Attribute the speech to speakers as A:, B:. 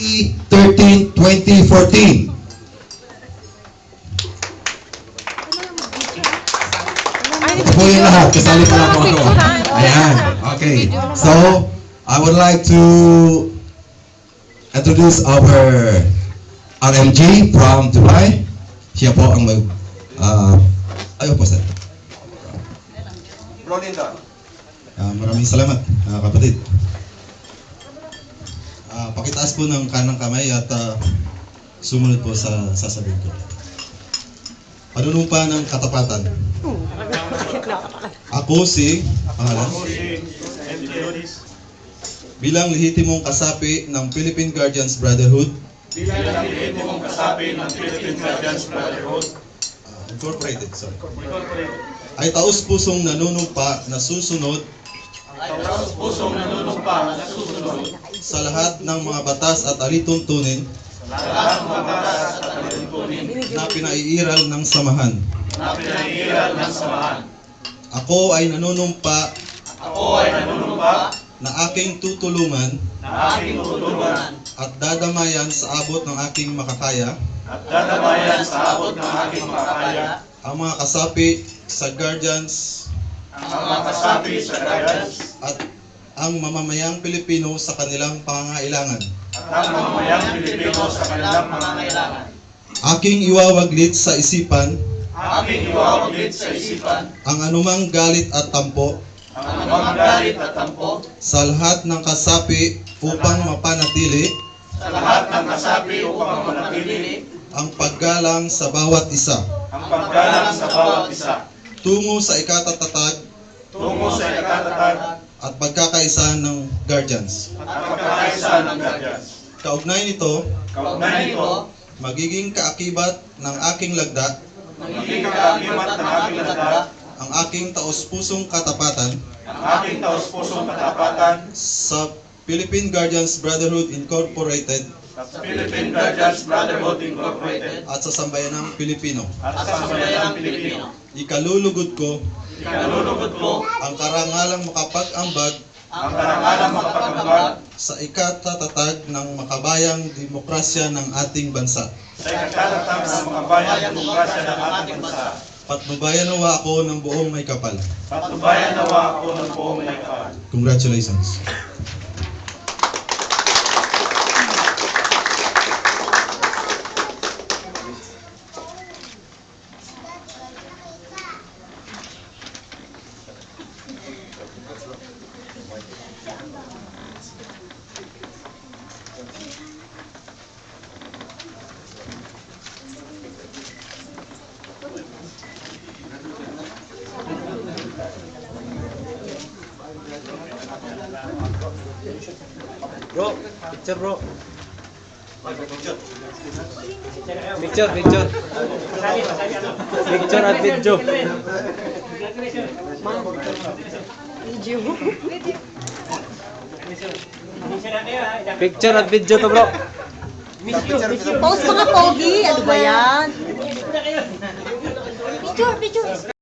A: 13, 2014. Ito po yung lahat. Kasali pala po ako. Ayan. Okay. So, I would like to introduce our RMG from Dubai. Siya po ang ayaw po, sir. Maraming salamat, kapatid. Pakitaas po ng kanang kamay at sumunod po sa sasabihin ko. Panunumpa ng katapatan. Ako si pangalan bilang lehitimong kasapi ng Philippine Guardians Brotherhood Incorporated, ay taus-pusong nanunumpa na susunod sa lahat ng mga batas at alituntunin na pinaiiral ng samahan. Ako ay nanunumpa na aking tutulungan at dadamayan sa abot ng aking makakaya ang mga kasapi sa Guardians at ang mamamayang Pilipino sa kanilang pangangailangan. Aking iwawaglit sa isipan ang anumang galit at tampo sa lahat ng kasapi upang mapanatili ang paggalang sa bawat isa tungo sa ikatatag at pagkakaisa ng Guardians. Kaugnay nito, magiging kaakibat ng aking lagda ang aking taos-pusong katapatan sa Philippine Guardians Brotherhood Incorporated at sa sambayanang Pilipino. Ikalulugod ko ang karangalang makapag-ambag sa ikatatag ng makabayang demokrasya ng ating bansa. Patnubayan nawa ako ng buong may kapal. Congratulations.
B: Bro, picture bro. Picture. Picture at video. Picture at video to bro.
C: Post mga pogi, ano ba yan? Picture.